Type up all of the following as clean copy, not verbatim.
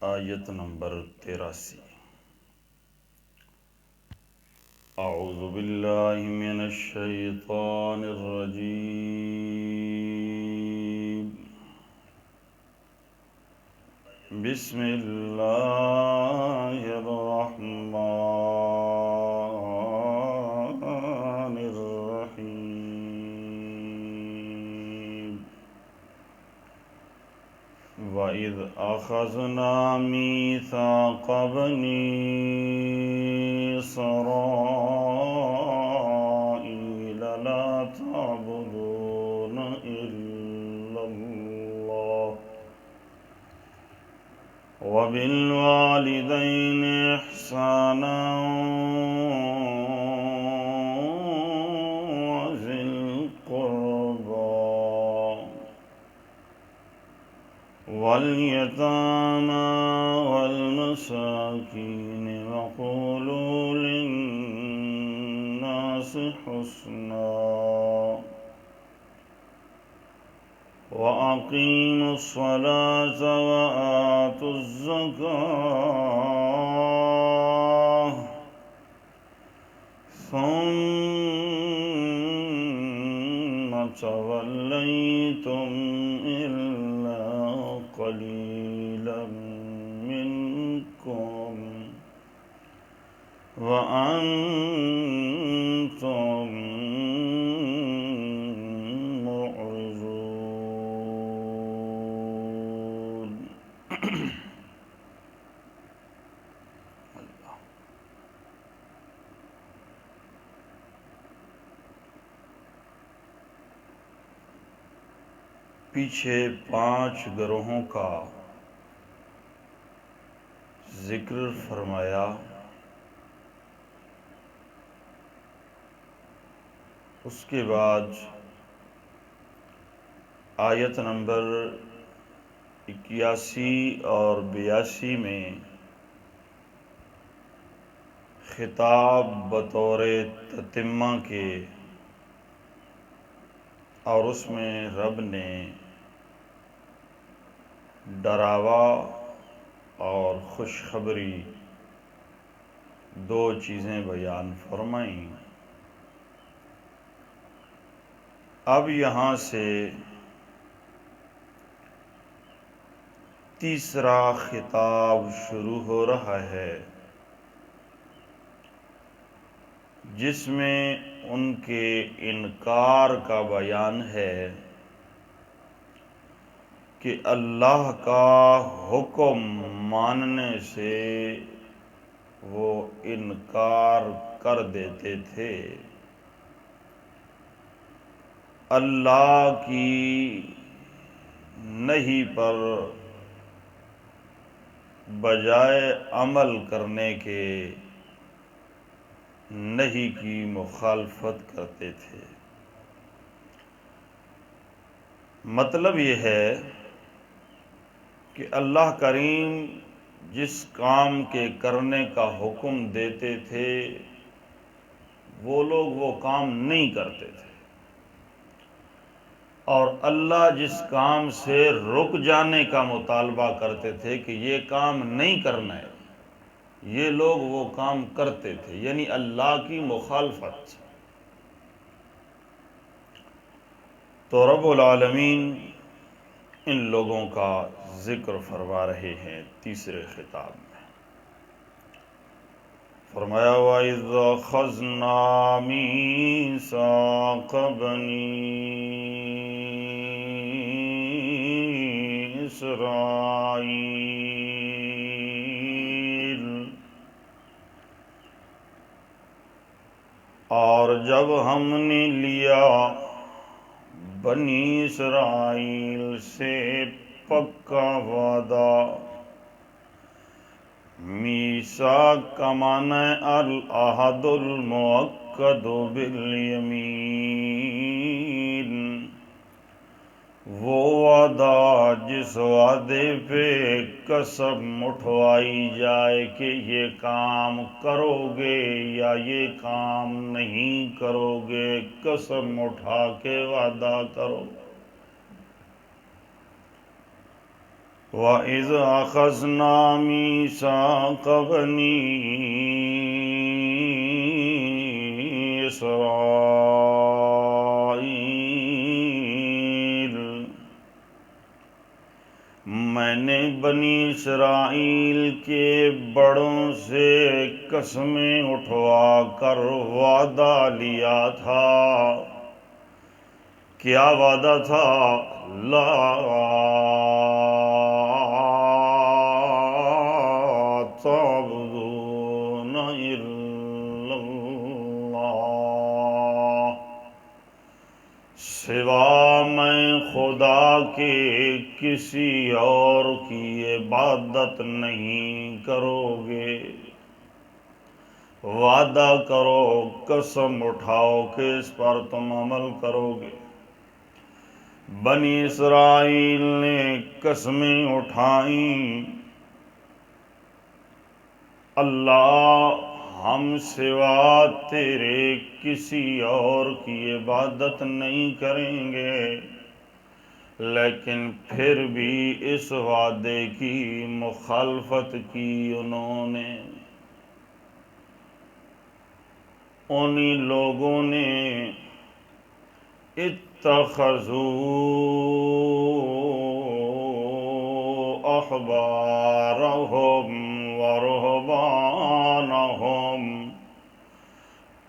آیت نمبر 83۔ اعوذ باللہ من الشیطان الرجیم، بسم اللہ الرحمن الرحیم۔ وَإِذْ أَخَذْنَا مِيثَاقَ بَنِي إِسْرَائِيلَ لَا تَعْبُدُونَ إِلَّا اللَّهَ وَبِالْوَالِدَيْنِ إِحْسَانًا وَذِي الْقُرْبَى وَالْيَتَامَى وَالْمَسَاكِينِ وَقُولُوا لِلنَّاسِ حُسْنًا وَأَقِيمُوا الصَّلَاةَ وَآتُوا الزَّكَاةَ ثُمَّ تَوَلَّيْتُمْ إِلَّا قَلِيلًا مِّنكُمْ وَأَنتُم معرضون۔ پیچھے 5 گروہوں کا ذکر فرمایا، اس کے بعد آیت نمبر 81 اور 82 میں خطاب بطور تتمہ کے، اور اس میں رب نے ڈراوا اور خوشخبری 2 چیزیں بیان فرمائیں۔ اب یہاں سے تیسرا خطاب شروع ہو رہا ہے، جس میں ان کے انکار کا بیان ہے کہ اللہ کا حکم ماننے سے وہ انکار کر دیتے تھے، اللہ کی نہی پر بجائے عمل کرنے کے نہی کی مخالفت کرتے تھے۔ مطلب یہ ہے کہ اللہ کریم جس کام کے کرنے کا حکم دیتے تھے وہ لوگ وہ کام نہیں کرتے تھے، اور اللہ جس کام سے رک جانے کا مطالبہ کرتے تھے کہ یہ کام نہیں کرنا ہے، یہ لوگ وہ کام کرتے تھے، یعنی اللہ کی مخالفت۔ تو رب العالمین ان لوگوں کا ذکر فرما رہے ہیں تیسرے خطاب میں۔ فرمایا وَإِذْ أَخَذْنَا مِيثَاقَ بَنِي إِسْرَائِيلَ، اور جب ہم نے لیا بنی اسرائیل سے پکا وعدہ، میثاق کا معنی العہد المؤکد بالیمین، وہ وعدہ جس وعدے پہ قسم اٹھوائی جائے کہ یہ کام کرو گے یا یہ کام نہیں کرو گے، قسم اٹھا کے وعدہ کرو۔ وَإِذْ أَخَذْنَا مِيثَاقَ بَنِي إِسْرَائِيلَ، میں نے بنی اسرائیل کے بڑوں سے قسمیں اٹھوا کر وعدہ لیا تھا۔ کیا وعدہ تھا؟ لا تعبدون الا اللہ، سوا میں خدا کے کسی اور کی عبادت نہیں کرو گے۔ وعدہ کرو، قسم اٹھاؤ کہ اس پر تم عمل کرو گے۔ بنی اسرائیل نے قسمیں اٹھائیں، اللہ ہم سوا تیرے کسی اور کی عبادت نہیں کریں گے، لیکن پھر بھی اس وعدے کی مخالفت کی انہوں نے۔ انہی لوگوں نے اتخذوا احبارهم ورهبانهم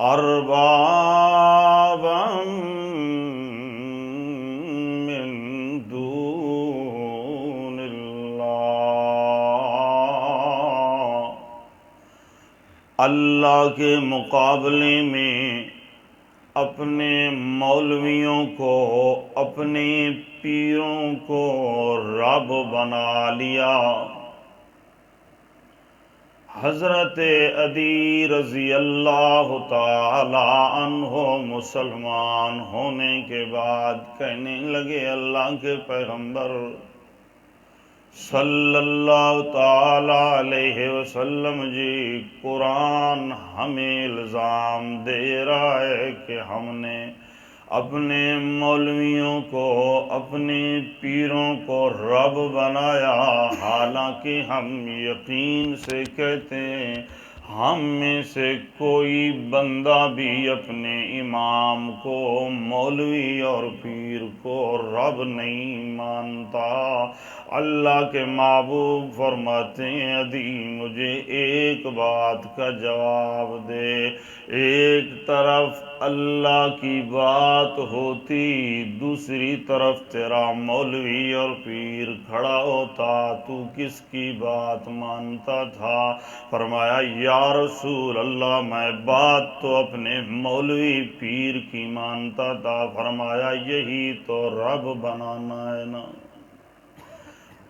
اربابا من دون اللہ، اللہ کے مقابلے میں اپنے مولویوں کو، اپنے پیروں کو رب بنا لیا۔ حضرت عدی رضی اللہ تعالی عنہ مسلمان ہونے کے بعد کہنے لگے، اللہ کے پیغمبر صلی اللہ تعالی علیہ وسلم جی، قرآن ہمیں الزام دے رہا ہے کہ ہم نے اپنے مولویوں کو، اپنے پیروں کو رب بنایا، حالانکہ ہم یقین سے کہتے ہیں ہم میں سے کوئی بندہ بھی اپنے امام کو، مولوی اور پیر کو رب نہیں مانتا۔ اللہ کے محبوب فرماتے ہیں، عدی مجھے ایک بات کا جواب دے، ایک طرف اللہ کی بات ہوتی، دوسری طرف تیرا مولوی اور پیر کھڑا ہوتا، تو کس کی بات مانتا تھا؟ فرمایا، یا رسول اللہ میں بات تو اپنے مولوی پیر کی مانتا تھا۔ فرمایا، یہی تو رب بنانا ہے نا،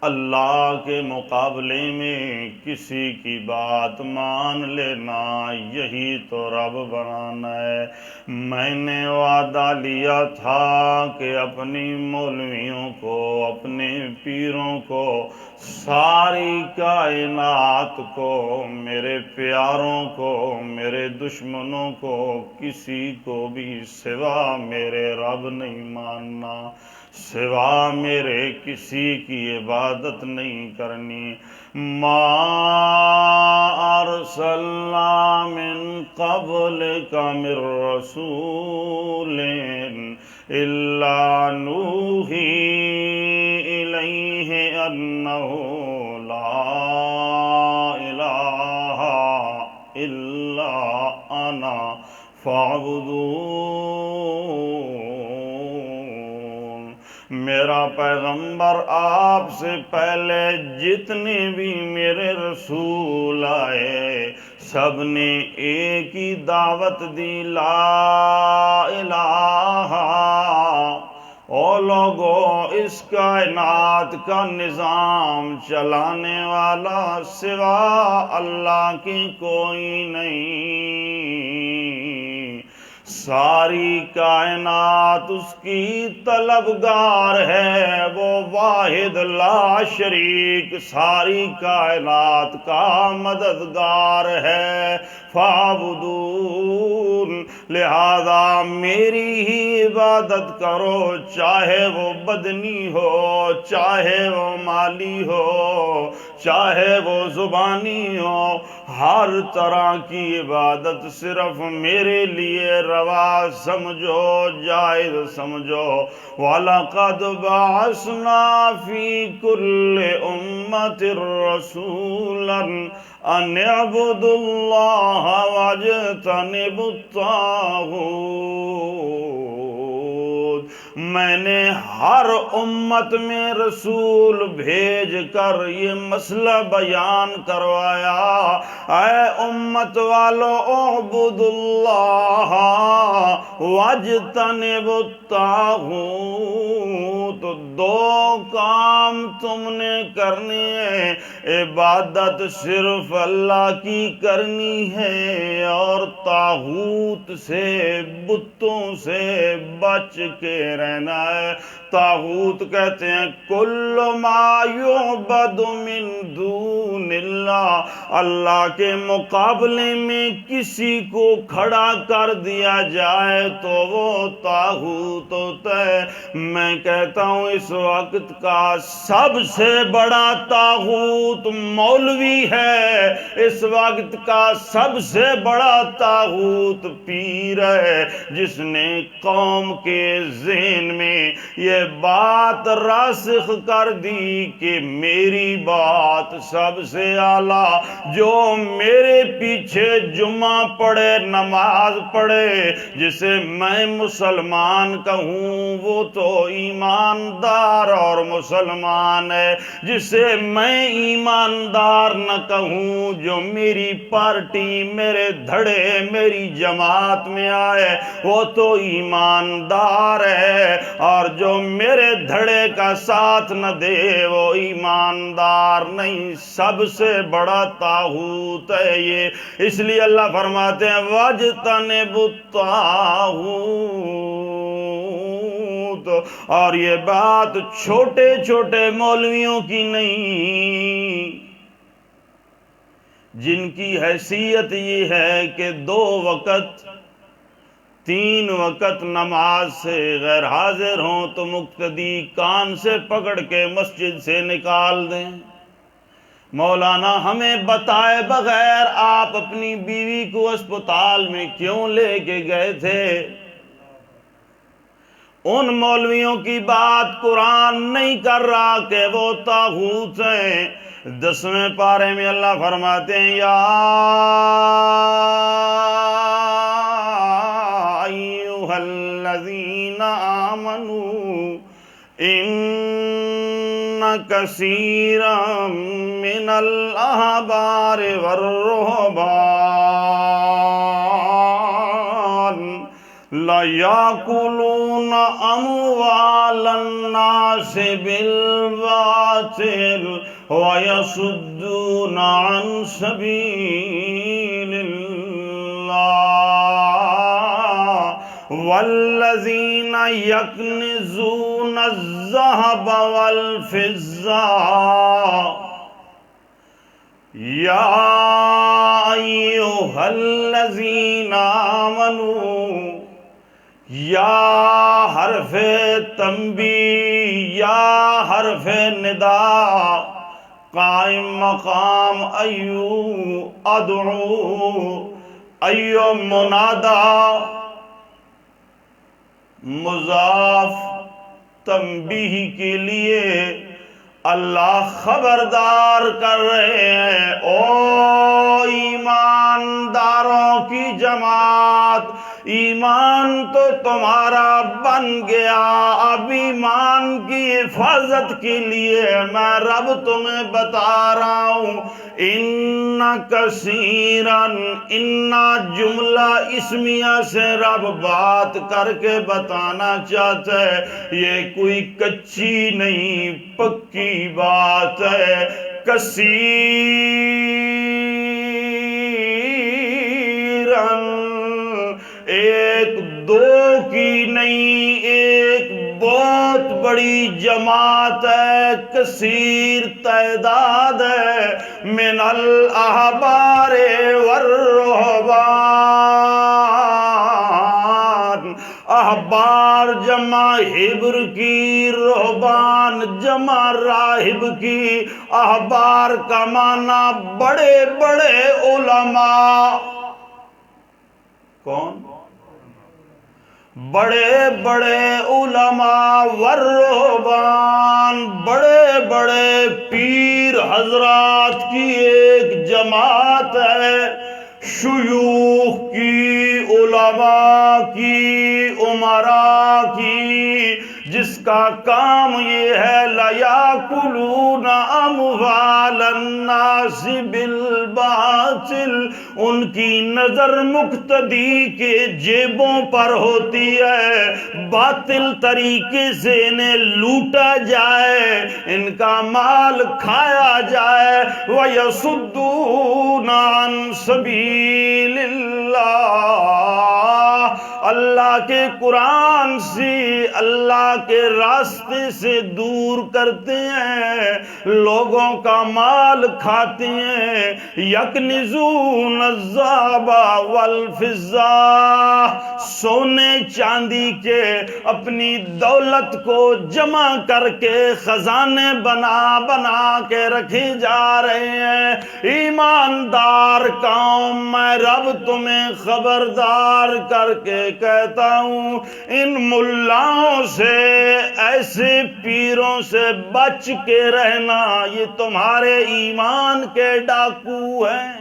اللہ کے مقابلے میں کسی کی بات مان لینا، یہی تو رب بنانا ہے۔ میں نے وعدہ لیا تھا کہ اپنی مولویوں کو، اپنے پیروں کو، ساری کائنات کو، میرے پیاروں کو، میرے دشمنوں کو، کسی کو بھی سوا میرے رب نہیں ماننا، سوا میرے کسی کی عبادت نہیں کرنی۔ ما ارسلنا من قبلک من رسول الا نوحی الیہ انہ لا الہ الا انا فاعبدون۔ میرا پیغمبر آپ سے پہلے جتنے بھی میرے رسول آئے، سب نے ایک ہی دعوت دی، لا الہ۔ او لوگو، اس کائنات کا نظام چلانے والا سوا اللہ کی کوئی نہیں، ساری کائنات اس کی طلبگار ہے، وہ واحد لا شریک ساری کائنات کا مددگار ہے۔ فاعبدون، لہذا میری ہی عبادت کرو، چاہے وہ بدنی ہو، چاہے وہ مالی ہو، چاہے وہ زبانی ہو، ہر طرح کی عبادت صرف میرے لیے روا سمجھو، جائز سمجھو۔ وَلَقَدْ بَعَثْنَا فِي كُلِّ أُمَّةٍ رَسُولًا أَنِ اعْبُدُوا اللَّهَ وَاجْتَنِبُوا الطَّاغُوتَ، میں نے ہر امت میں رسول بھیج کر یہ مسئلہ بیان کروایا، اے امت والو اعبدوا اللہ واجتنبوا الطاغوت، دو کام تم نے کرنے ہیں، عبادت صرف اللہ کی کرنی ہے اور طاغوت سے، بتوں سے بچ کے رہنا ہے۔ طاغوت کہتے ہیں کل ما یعبد من دون اللہ، اللہ کے مقابلے میں کسی کو کھڑا کر دیا جائے تو وہ طاغوت ہوتا ہے۔ میں کہتا ہوں اس وقت کا سب سے بڑا طاغوت مولوی ہے، اس وقت کا سب سے بڑا طاغوت پیر ہے، جس نے قوم کے ذہن میں یہ بات راسخ کر دی کہ میری بات سب سے اعلیٰ، جو میرے پیچھے جمعہ پڑھے، نماز پڑھے، جسے میں مسلمان کہوں وہ تو ایماندار اور مسلمان ہے، جسے میں ایماندار نہ کہوں، جو میری پارٹی، میرے دھڑے، میری جماعت میں آئے وہ تو ایماندار ہے، اور جو میرے دھڑے کا ساتھ نہ دے وہ ایماندار نہیں۔ سب سے بڑا طاغوت ہے یہ، اس لیے اللہ فرماتے ہیں وَاجْتَنِبُوا الطَّاغُوتَ، اور یہ بات چھوٹے چھوٹے مولویوں کی نہیں، جن کی حیثیت یہ ہے کہ 2 وقت 3 وقت نماز سے غیر حاضر ہوں تو مقتدی کان سے پکڑ کے مسجد سے نکال دیں۔ مولانا ہمیں بتائے بغیر آپ اپنی بیوی کو اسپتال میں کیوں لے کے گئے تھے؟ ان مولویوں کی بات قرآن نہیں کر رہا کہ وہ طاغوت ہیں۔ 10ویں پارے میں اللہ فرماتے ہیں یا ایھا الذین آمنوا ان کثیرا من الاحبار والرہبان لَيَأْكُلُونَ أَمْوَالَ النَّاسِ بِالْبَاطِلِ وَيَصُدُّونَ عَنْ سَبِيلِ اللَّهِ وَالَّذِينَ يَكْنِزُونَ الذَّهَبَ وَالْفِضَّةَ یا ایھا الذین آمنوا، یا حرف تنبیہ، یا حرف ندا، قائم مقام ایو، ادعو، ایو منادا، مضاف تنبیہ کے لیے اللہ خبردار کر رہے ہیں، او ایمانداروں کی جماعت، ایمان تو تمہارا بن گیا، اب ایمان کی حفاظت کے لیے میں رب تمہیں بتا رہا ہوں ان کثیرن، ان جملہ اسمیہ سے رب بات کر کے بتانا چاہتا ہے، یہ کوئی کچی نہیں پکی بات ہے۔ کثیرن، ایک دو کی نہیں، ایک بہت بڑی جماعت ہے، کثیر تعداد ہے، من الاحبار والرہبان، جمع حبر کی، رہبان جمع راہب کی، احبار کا معنی بڑے بڑے علماء. کون؟ بڑے بڑے علماء والرہبان، بڑے بڑے پیر حضرات کی ایک جماعت ہے، شیوخ کی، علماء کی، امراء کی، جس کا کام یہ ہے لَيَأْكُلُونَ أَمْوَالَ النَّاسِ بِالْبَاطِلِ. ان کی نظر مقتدی کے جیبوں پر ہوتی ہے، باطل طریقے سے انہیں لوٹا جائے، ان کا مال کھایا جائے. وَيَصُدُّونَ عَن سَبِيلِ اللَّهِ، اللہ کے قرآن سے، اللہ کے راستے سے دور کرتے ہیں، لوگوں کا مال کھاتے ہیں. یکنزون الذهب والفضة، سونے چاندی کے اپنی دولت کو جمع کر کے خزانے بنا بنا کے رکھے جا رہے ہیں. ایماندار قوم، میں رب تمہیں خبردار کر کے کہتا ہوں، ان ملاؤں سے، ایسے پیروں سے بچ کے رہنا، یہ تمہارے ایمان کے ڈاکو ہیں.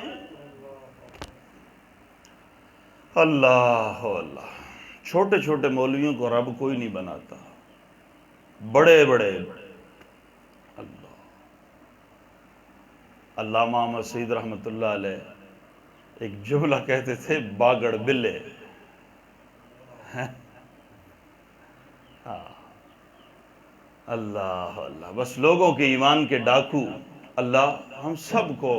اللہ اللہ. چھوٹے چھوٹے مولویوں کو رب کوئی نہیں بناتا، بڑے بڑے. اللہ. علامہ احمد سعید رحمۃ اللہ علیہ ایک جملہ کہتے تھے، باگڑ بلے. اللہ اللہ. بس لوگوں کے ایمان کے ڈاکو. اللہ ہم سب کو،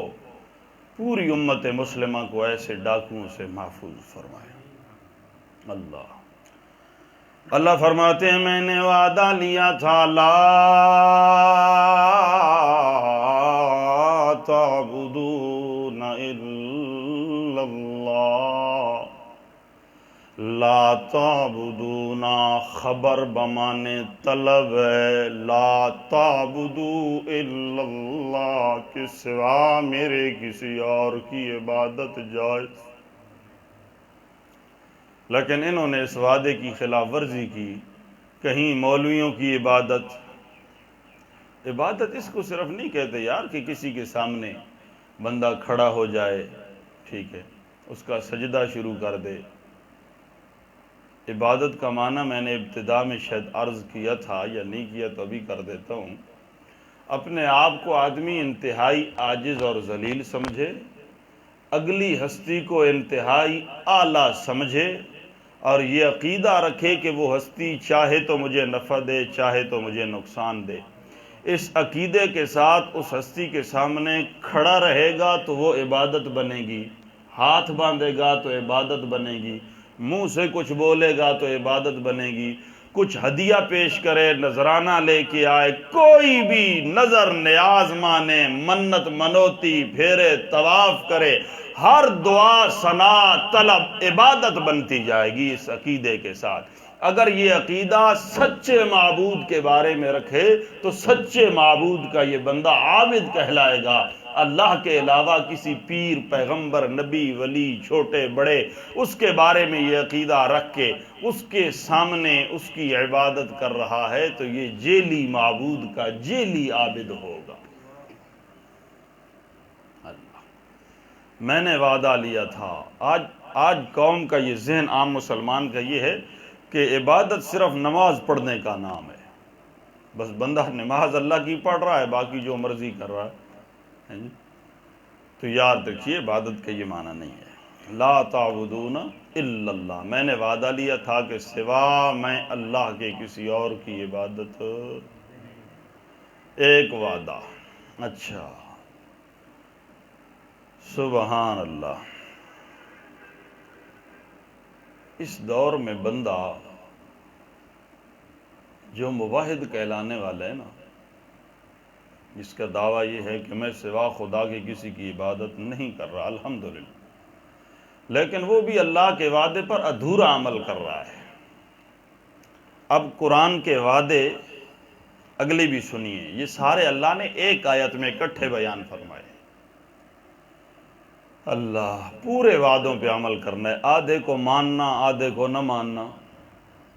پوری امت مسلمہ کو ایسے ڈاکوؤں سے محفوظ فرمائے. اللہ اللہ فرماتے ہیں، میں نے وعدہ لیا تھا لا تعبدون الا اللہ. لا تعبدون خبر بمانے طلب ہے، لا تعبدو الا اللہ، کے سوا میرے کسی اور کی عبادت جائز. لیکن انہوں نے اس وعدے کی خلاف ورزی کی. کہیں مولویوں کی عبادت اس کو صرف نہیں کہتے یار کہ کسی کے سامنے بندہ کھڑا ہو جائے، ٹھیک ہے، اس کا سجدہ شروع کر دے. عبادت کا معنی میں نے ابتدا میں شاید عرض کیا تھا، یا نہیں کیا تو ابھی کر دیتا ہوں. اپنے آپ کو آدمی انتہائی عاجز اور ذلیل سمجھے، اگلی ہستی کو انتہائی اعلیٰ سمجھے، اور یہ عقیدہ رکھے کہ وہ ہستی چاہے تو مجھے نفع دے، چاہے تو مجھے نقصان دے. اس عقیدے کے ساتھ اس ہستی کے سامنے کھڑا رہے گا تو وہ عبادت بنے گی، ہاتھ باندھے گا تو عبادت بنے گی، منہ سے کچھ بولے گا تو عبادت بنے گی. کچھ ہدیہ پیش کرے، نذرانہ لے کے آئے، کوئی بھی نظر نیاز مانے، منت منوتی پھیرے، طواف کرے، ہر دعا ثنا طلب عبادت بنتی جائے گی اس عقیدے کے ساتھ. اگر یہ عقیدہ سچے معبود کے بارے میں رکھے تو سچے معبود کا یہ بندہ عابد کہلائے گا. اللہ کے علاوہ کسی پیر، پیغمبر، نبی، ولی، چھوٹے بڑے، اس کے بارے میں یہ عقیدہ رکھ کے اس کے سامنے اس کی عبادت کر رہا ہے تو یہ جیلی معبود کا جیلی عابد ہوگا. میں نے وعدہ لیا تھا. آج قوم کا یہ ذہن، عام مسلمان کا یہ ہے کہ عبادت صرف نماز پڑھنے کا نام ہے. بس بندہ نماز اللہ کی پڑھ رہا ہے، باقی جو مرضی کر رہا ہے. تو یاد رکھیے عبادت کا یہ معنی نہیں ہے. لا تعبدون الا اللہ. میں نے وعدہ لیا تھا کہ سوا میں اللہ کے کسی اور کی عبادت. ایک وعدہ. اچھا، سبحان اللہ. اس دور میں بندہ جو موحد کہلانے والا ہے نا، جس کا دعویٰ یہ ہے کہ میں سوا خدا کے کسی کی عبادت نہیں کر رہا، الحمدللہ، لیکن وہ بھی اللہ کے وعدے پر ادھورا عمل کر رہا ہے. اب قرآن کے وعدے اگلی بھی سنیے، یہ سارے اللہ نے ایک آیت میں اکٹھے بیان فرمائے۔ اللہ پورے وعدوں پہ عمل کرنا ہے، آدھے کو ماننا آدھے کو نہ ماننا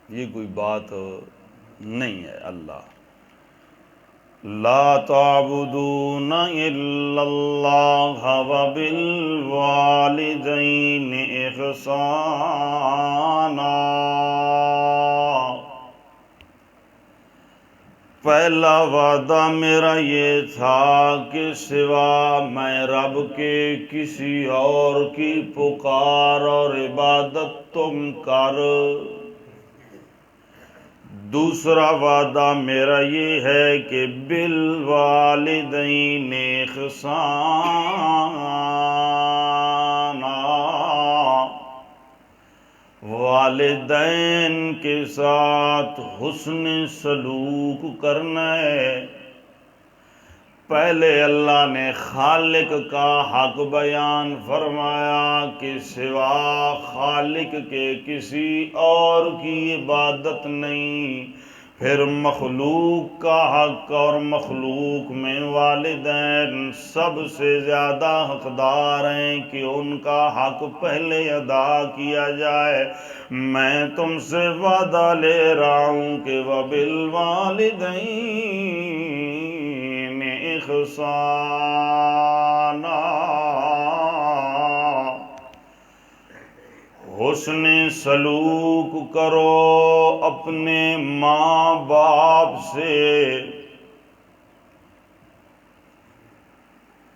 یہ کوئی بات نہیں ہے۔ اللہ لا تعبدون الا اللہ وبالوالدین احسانا۔ پہلا وعدہ میرا یہ تھا کہ سوا میں رب کے کسی اور کی پکار اور عبادت تم کر۔ دوسرا وعدہ میرا یہ ہے کہ بالوالدین احسانا، والدین کے ساتھ حسن سلوک کرنا ہے۔ پہلے اللہ نے خالق کا حق بیان فرمایا کہ سوا خالق کے کسی اور کی عبادت نہیں، پھر مخلوق کا حق، اور مخلوق میں والدین سب سے زیادہ حقدار ہیں کہ ان کا حق پہلے ادا کیا جائے۔ میں تم سے وعدہ لے رہا ہوں کہ وَبِالْوَالِدَيْنِ احسانا، حسن سلوک کرو اپنے ماں باپ سے۔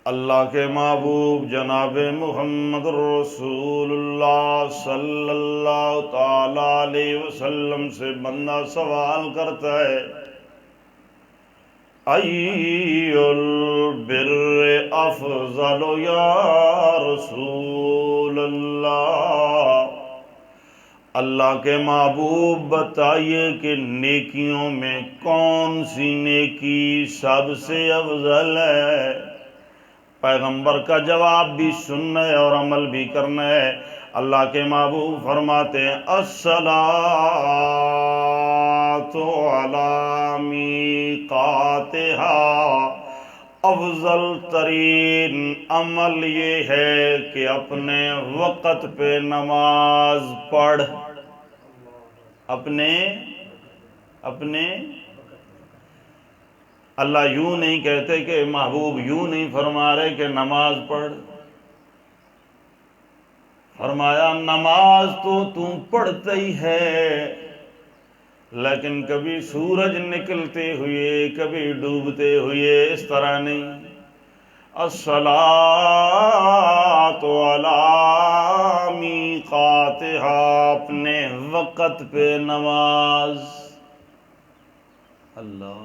اللہ کے محبوب جناب محمد رسول اللہ صلی اللہ تعالی علیہ وسلم سے بندہ سوال کرتا ہے، ای البر افضل یا رسول اللہ، اللہ کے محبوب بتائیے کہ نیکیوں میں کون سی نیکی سب سے افضل ہے؟ پیغمبر کا جواب بھی سننا ہے اور عمل بھی کرنا ہے۔ اللہ کے محبوب فرماتے ہیں الصلاۃ علی میقاتہا، افضل ترین عمل یہ ہے کہ اپنے وقت پہ نماز پڑھ۔ اپنے اللہ یوں نہیں کہتے کہ محبوب یوں نہیں فرما رہے کہ نماز پڑھ، فرمایا نماز تو پڑھتا ہی ہے، لیکن کبھی سورج نکلتے ہوئے کبھی ڈوبتے ہوئے، اس طرح نہیں۔ الصلاۃ علی میقاتہا، اپنے وقت پہ نماز۔ اللہ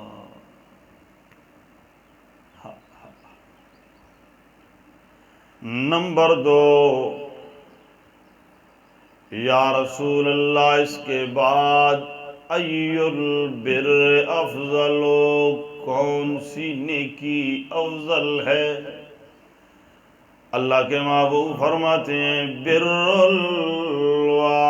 نمبر 2، یا رسول اللہ اس کے بعد ای البر افضل، کون سی نیکی افضل ہے؟ اللہ کے محبوب فرماتے ہیں بر الوالدین،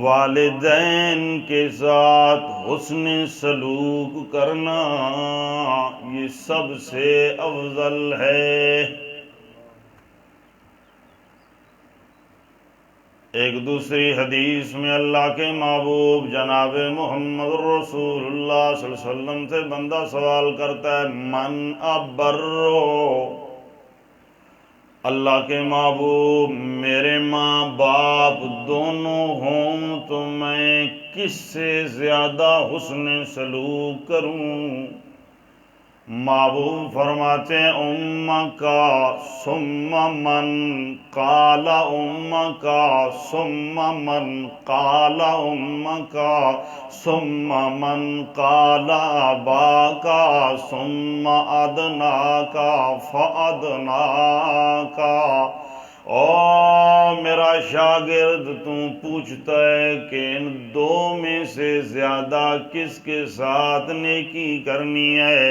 والدین کے ساتھ حسن سلوک کرنا یہ سب سے افضل ہے۔ ایک دوسری حدیث میں اللہ کے محبوب جناب محمد رسول اللہ صلی اللہ علیہ وسلم سے بندہ سوال کرتا ہے من ابرو، اللہ کے محبوب میرے ماں باپ دونوں ہوں تو میں کس سے زیادہ حسن سلوک کروں؟ محبوب فرماتے ہیں امک ثم من، قال امک ثم من، قال امک ثم من، قال اباک ثم ادناک فادناک۔ او میرا شاگرد تو پوچھتا ہے کہ ان دو میں سے زیادہ کس کے ساتھ نیکی کرنی ہے؟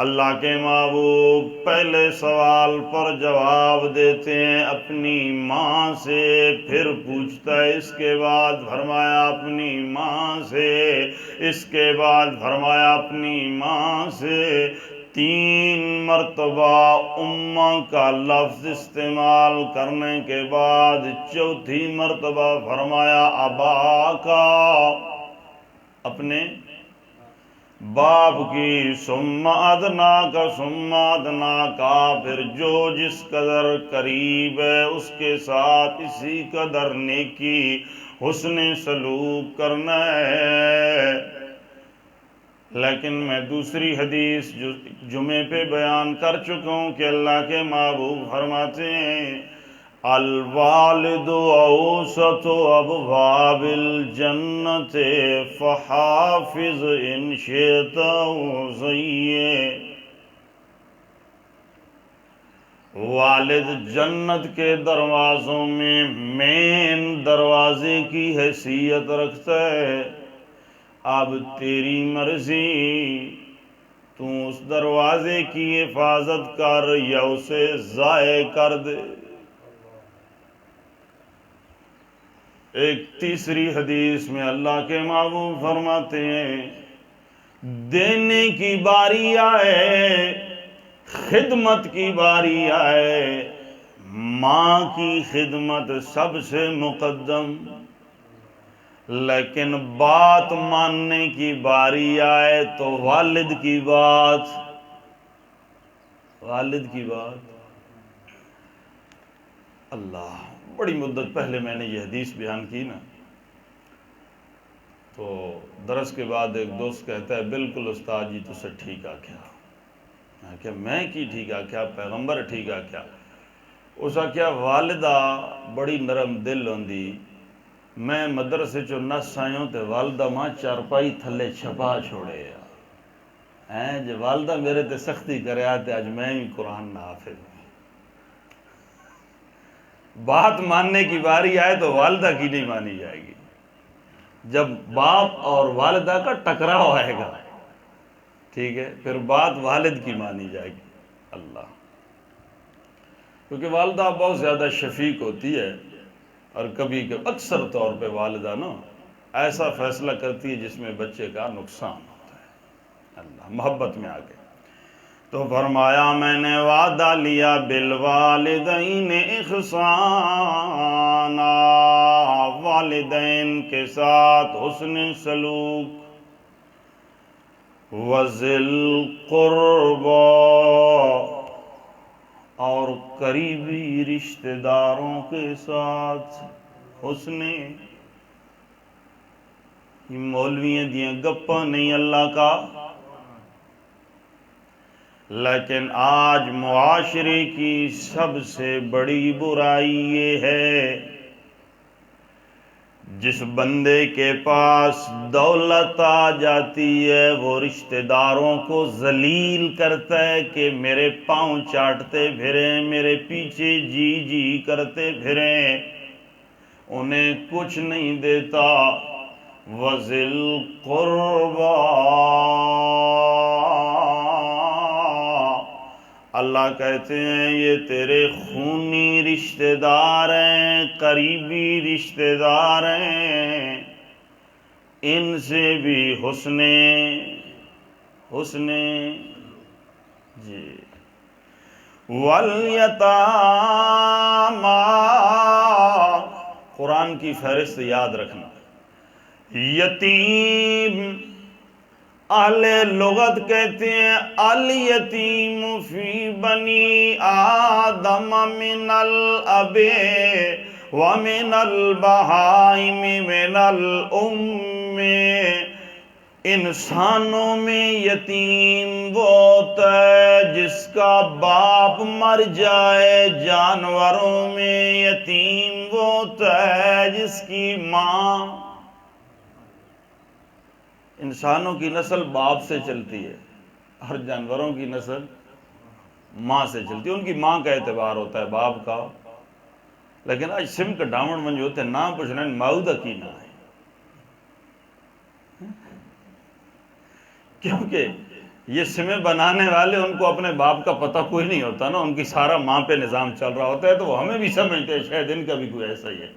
اللہ کے محبوب پہلے سوال پر جواب دیتے ہیں اپنی ماں سے، پھر پوچھتا ہے اس کے بعد فرمایا اپنی ماں سے، اس کے بعد فرمایا اپنی ماں سے، 3 مرتبہ اماں کا لفظ استعمال کرنے کے بعد 4تھی مرتبہ فرمایا ابا کا، اپنے باپ کی، ثم ادنا کا، پھر جو جس قدر قریب ہے اس کے ساتھ اسی قدر نیکی حسن سلوک کرنا ہے۔ لیکن میں دوسری حدیث جو جمعے پہ بیان کر چکا ہوں کہ اللہ کے محبوب فرماتے ہیں الوالد اوسط ابواب الجنت فحافظ ان شئت وزیہ، والد جنت کے دروازوں میں مین دروازے کی حیثیت رکھتا ہے، اب تیری مرضی، تو اس دروازے کی حفاظت کر یا اسے ضائع کر دے۔ ایک تیسری حدیث میں اللہ کے محبوب فرماتے ہیں دینے کی باری آئے، خدمت کی باری آئے، ماں کی خدمت سب سے مقدم، لیکن بات ماننے کی باری آئے تو والد کی بات، اللہ، بڑی مدت پہلے میں نے یہ حدیث بیان کی نا، تو درس کے بعد ایک دوست کہتا ہے بالکل استاد جی تسے ٹھیک آکھیا، کہ میں کی ٹھیک آکھیا، پیغمبر ٹھیک آکھیا، اس آکھیا والدہ بڑی نرم دل ہوندی، میں مدرسے چو نس آئیوں تے والدہ ماں چارپائی تھلے چھپا چھوڑے جو والدہ میرے تے سختی کرے آتے آج میں ہی قرآن نہ حافظ ہوں۔ بات ماننے کی باری آئے تو والدہ کی نہیں مانی جائے گی، جب باپ اور والدہ کا ٹکراؤ آئے گا، ٹھیک ہے، پھر بات والد کی مانی جائے گی۔ اللہ، کیونکہ والدہ بہت زیادہ شفیق ہوتی ہے، اور کبھی اکثر طور پہ والدہ نا ایسا فیصلہ کرتی ہے جس میں بچے کا نقصان ہوتا ہے۔ اللہ، محبت میں آگے تو فرمایا میں نے وعدہ لیا بالوالدین احسانا، والدین کے ساتھ حسن سلوک، وذل قربا، اور قریبی رشتہ داروں کے ساتھ حسن، یہ مولویاں دیاں گپاں نہیں اللہ کا، لیکن آج معاشرے کی سب سے بڑی برائی یہ ہے جس بندے کے پاس دولت آ جاتی ہے وہ رشتہ داروں کو ذلیل کرتا ہے کہ میرے پاؤں چاٹتے پھریں، میرے پیچھے جی جی کرتے پھریں، انہیں کچھ نہیں دیتا۔ وذل قربا، اللہ کہتے ہیں یہ تیرے خونی رشتہ دار ہیں، قریبی رشتہ دار ہیں، ان سے بھی حسن جی۔ والیتامی، قرآن کی فہرست یاد رکھنا، یتیم اہل لغت کہتے ہیں الیتیم فی بنی آدم من الاب ومن البہائم من الام، انسانوں میں یتیم وہ ہوتا ہے جس کا باپ مر جائے، جانوروں میں یتیم وہ ہوتا ہے جس کی ماں، انسانوں کی نسل باپ سے چلتی ہے اور جانوروں کی نسل ماں سے چلتی ہے، ان کی ماں کا اعتبار ہوتا ہے، باپ کا لیکن آج سم کا ڈامن من جو ہوتے ہیں نام پوچھنا ماؤدہ کی نہ ہے، کیونکہ یہ سمیں بنانے والے ان کو اپنے باپ کا پتہ کوئی نہیں ہوتا نا، ان کی سارا ماں پہ نظام چل رہا ہوتا ہے، تو وہ ہمیں بھی سمجھتے ہیں شاید ان کا بھی کوئی ایسا ہی ہے۔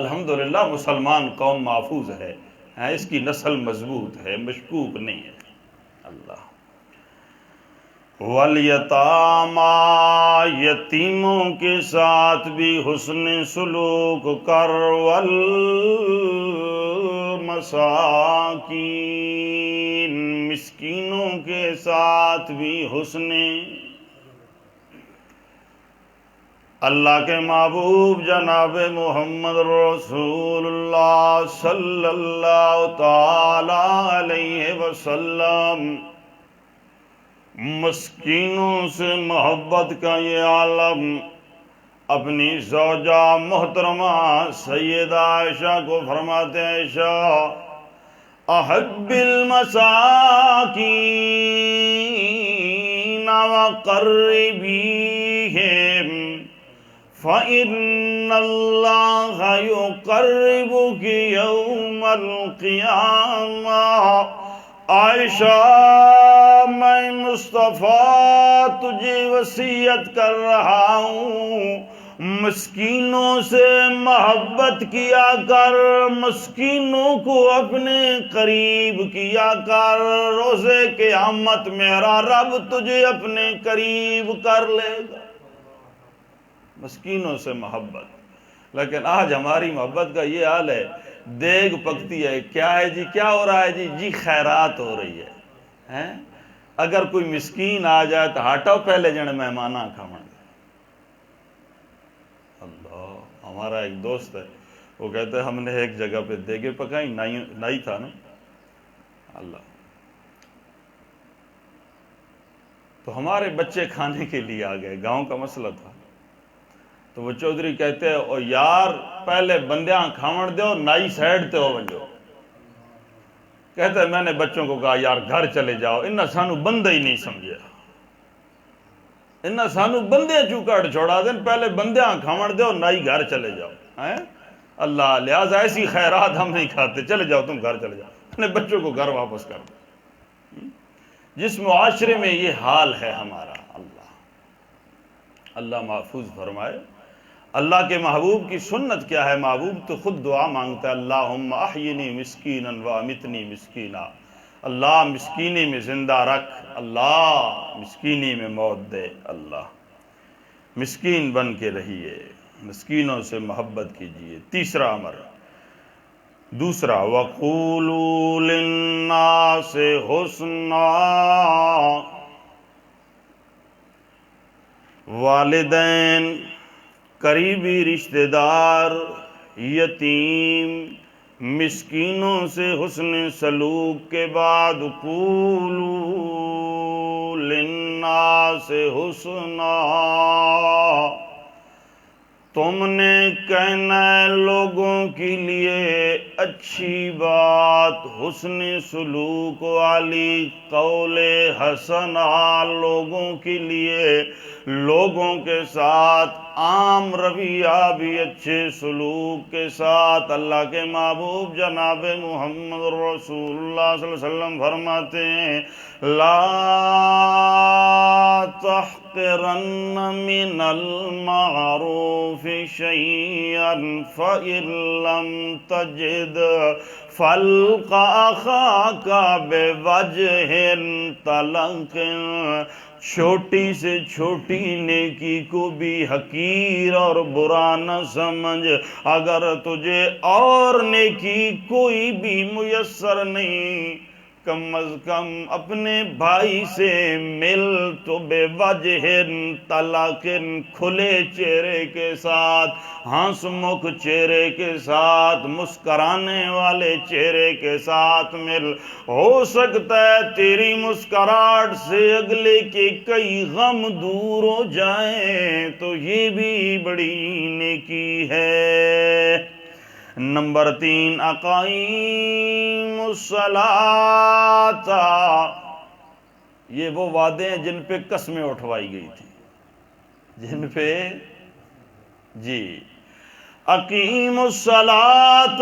الحمدللہ مسلمان قوم محفوظ ہے، اس کی نسل مضبوط ہے، مشکوک نہیں ہے۔ اللہ والیتاما، یتیموں کے ساتھ بھی حسن سلوک کر، والمساکین، مسکینوں کے ساتھ بھی حسن۔ اللہ کے محبوب جناب محمد رسول اللہ صلی اللہ تعالی علیہ وسلم مسکینوں سے محبت کا یہ عالم اپنی زوجہ محترمہ سیدہ عائشہ کو فرماتے ہیں، عائشہ احب المساکین وقربیہم فَإِنَّ اللَّهَ يُقَرِّبُكِ يَوْمَ الْقِيَامَةِ۔ عائشہ، میں مصطفیٰ تجھے وصیت کر رہا ہوں، مسکینوں سے محبت کیا کر، مسکینوں کو اپنے قریب کیا کر، روز قیامت میرا رب تجھے اپنے قریب کر لے گا۔ مسکینوں سے محبت۔ لیکن آج ہماری محبت کا یہ حال ہے، دیگ پکتی ہے، کیا ہے جی، کیا ہو رہا ہے جی خیرات ہو رہی ہے، اگر کوئی مسکین آ جائے تو ہٹاؤ پہلے جن مہمانہ کھاؤں۔ اللہ، ہمارا ایک دوست ہے، وہ کہتے ہیں ہم نے ایک جگہ پہ دیگیں پکائی، نائی تھا نا، اللہ، تو ہمارے بچے کھانے کے لیے آ گئے، گاؤں کا مسئلہ تھا، تو وہ چودھری کہتے ہیں او یار پہلے بندیاں کھاون دیو، نائی سائڈ تے ہو ونجو۔ کہتے ہیں میں نے بچوں کو کہا یار گھر چلے جاؤ، انہاں سانو بندہ ہی نہیں سمجھا، انہاں سانو بندے چوکاٹ چھوڑا دیں، پہلے بندیاں کھاون دیو، نائی گھر چلے جاؤ۔ اللہ، لہذا ایسی خیرات ہم نہیں کھاتے، چلے جاؤ تم گھر چلے جاؤ، اپنے بچوں کو گھر واپس کر دو۔ جس معاشرے میں یہ حال ہے ہمارا، اللہ محفوظ فرمائے۔ اللہ کے محبوب کی سنت کیا ہے؟ محبوب تو خود دعا مانگتا ہے، اللہم احینی مسکینا وامتنی مسکینا، اللہ مسکینی میں زندہ رکھ، اللہ مسکینی میں موت دے، اللہ مسکین بن کے رہیے، مسکینوں سے محبت کیجئے۔ تیسرا امر، دوسرا، وَقُولُوا لِلنَّاسِ حُسْنًا، والدین، قریبی رشتہ دار، یتیم، مسکینوں سے حسن سلوک کے بعد قولوا للناس حسنا، تم نے کہنا ہے لوگوں کے لیے اچھی بات، حسن سلوک والی قول حسنا، لوگوں کے لیے، لوگوں کے ساتھ عام رویہ بھی اچھے سلوک کے ساتھ۔ اللہ کے محبوب جناب محمد رسول اللہ صلی اللہ علیہ وسلم فرماتے ہیں، لا تحقرن من المعروف شيئا فإن لم تجد فالق أخاك بوجه طلق، چھوٹی سے چھوٹی نیکی کو بھی حقیر اور برا نہ سمجھ، اگر تجھے اور نیکی کوئی بھی میسر نہیں، کم از کم اپنے بھائی سے مل تو بے وجہ طلاق، کھلے چہرے کے ساتھ، ہنس مکھ چہرے کے ساتھ، مسکرانے والے چہرے کے ساتھ مل۔ ہو سکتا ہے تیری مسکراہٹ سے اگلے کے کئی غم دور ہو جائیں، تو یہ بھی بڑی نیکی ہے۔ نمبر 3، اقیم الصلاۃ، یہ وہ وعدے ہیں جن پہ قسمیں اٹھوائی گئی تھی، جن پہ جی اقیم الصلاۃ،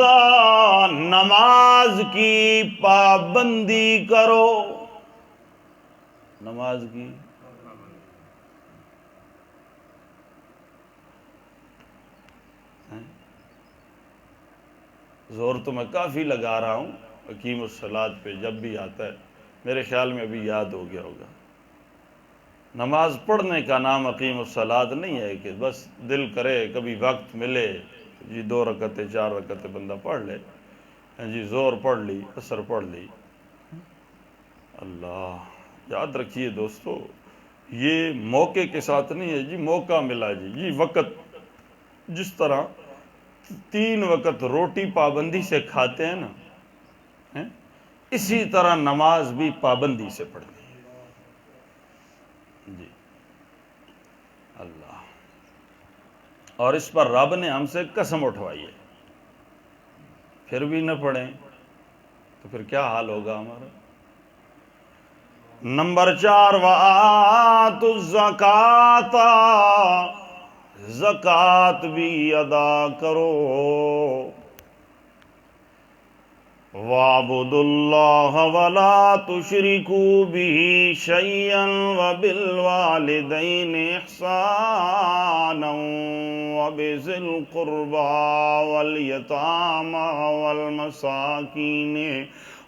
نماز کی پابندی کرو، نماز کی زور تو میں کافی لگا رہا ہوں اقیم الصلاۃ پہ، جب بھی آتا ہے میرے خیال میں ابھی یاد ہو گیا ہوگا۔ نماز پڑھنے کا نام اقیم الصلاۃ نہیں ہے کہ بس دل کرے کبھی وقت ملے جی 2 رکعتیں 4 رکعتیں بندہ پڑھ لے، جی زور پڑھ لی، عصر پڑھ لی۔ اللہ یاد رکھیے دوستو، یہ موقع کے ساتھ نہیں ہے جی، موقع ملا جی وقت، جس طرح 3 وقت روٹی پابندی سے کھاتے ہیں نا، اسی طرح نماز بھی پابندی سے پڑھنی ہے جی۔ اللہ، اور اس پر رب نے ہم سے قسم اٹھوائی ہے، پھر بھی نہ پڑھیں تو پھر کیا حال ہوگا ہمارا۔ نمبر 4، وَآتُوا الزَّکَاۃَ، زکوٰۃ بھی ادا کرو۔ وَاعْبُدُوا اللَّهَ وَلَا تُشْرِكُوا بِهِ شَيْئًا وَبِالْوَالِدَيْنِ إِحْسَانًا وَبِذِي الْقُرْبَىٰ وَالْيَتَامَىٰ وَالْمَسَاكِينِ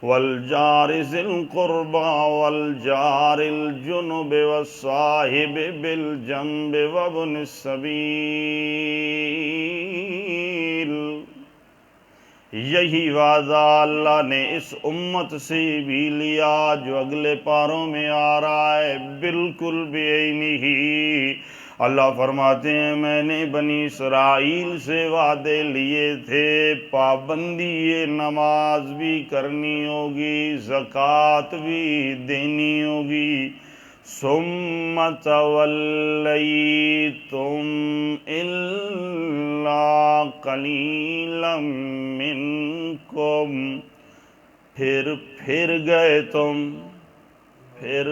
وَالْجَارِ ذِي الْقُرْبَىٰ وَالْجَارِ الْجُنُبِ وَالصَّاحِبِ بِالْجَنبِ وَابْنِ السَّبِيلِ۔ یہی وعدہ اللہ نے اس امت سے بھی لیا جو اگلے پاروں میں آ رہا ہے، بالکل بعینہ۔ اللہ فرماتے ہیں میں نے بنی اسرائیل سے وعدے لیے تھے، پابندی نماز بھی کرنی ہوگی، زکوٰۃ بھی دینی ہوگی۔ ثم تولیتم الا قلیلا منکم، پھر گئے تم، پھر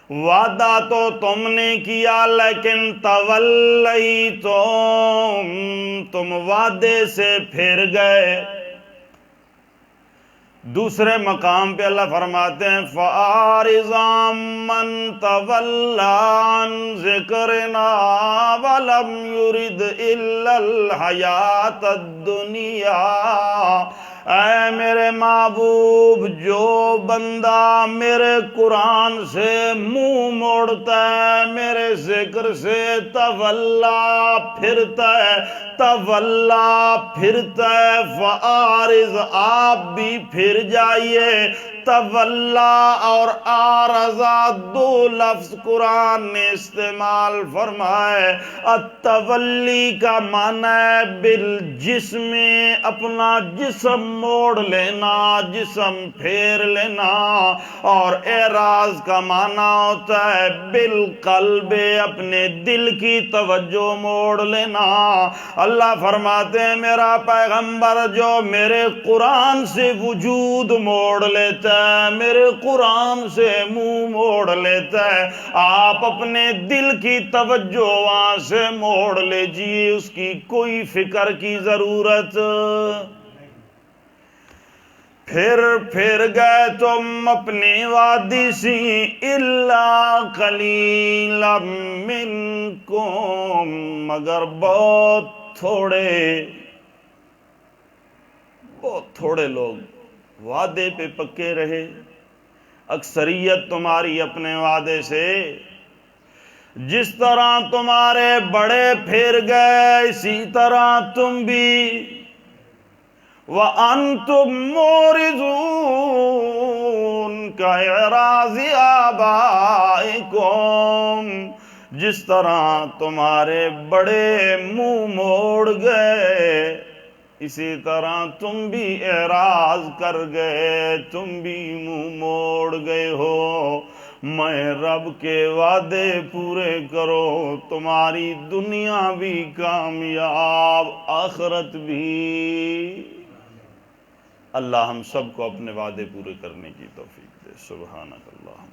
وعدہ تو تم نے کیا لیکن تم وعدے سے پھر گئے۔ دوسرے مقام پہ اللہ فرماتے ہیں فَأَعْرِضْ عَمَّن تَوَلَّىٰ عَن ذِكْرِنَا وَلَمْ يُرِدْ إِلَّا الْحَيَاةَ الدُّنْيَا۔ اے میرے محبوب، جو بندہ میرے قرآن سے منہ موڑتا ہے، میرے ذکر سے پھرتا ہے، فَآرِض، آپ بھی پھر جائیے۔ تولا اور آرزا 2 لفظ قرآن نے استعمال فرمائے۔ التولی کا معنی ہے بالجسم، اپنا جسم موڑ لینا، جسم پھیر لینا، اور اعراض کا معنی ہوتا ہے بالقلب، اپنے دل کی توجہ موڑ لینا۔ اللہ فرماتے ہیں میرا پیغمبر جو میرے قرآن سے وجود موڑ لیتا ہے، میرے قرآن سے منہ موڑ لیتا ہے، آپ اپنے دل کی توجہ وہاں سے موڑ لیجئے، اس کی کوئی فکر کی ضرورت۔ پھر گئے تم اپنی وادی سے، الا قلیلا منکم، مگر بہت تھوڑے لوگ وعدے پہ پکے رہے۔ اکثریت تمہاری اپنے وعدے سے، جس طرح تمہارے بڑے پھر گئے اسی طرح تم بھی۔ وَأَنْتُمْ مُعْرِضُونَ كَإِعْرَاضِ آبَائِكُمْ، جس طرح تمہارے بڑے منہ موڑ گئے اسی طرح تم بھی اعراض کر گئے، تم بھی منہ موڑ گئے ہو۔ میں رب کے وعدے پورے کرو، تمہاری دنیا بھی کامیاب، آخرت بھی۔ اللہ ہم سب کو اپنے وعدے پورے کرنے کی توفیق دے۔ سبحانک اللہم۔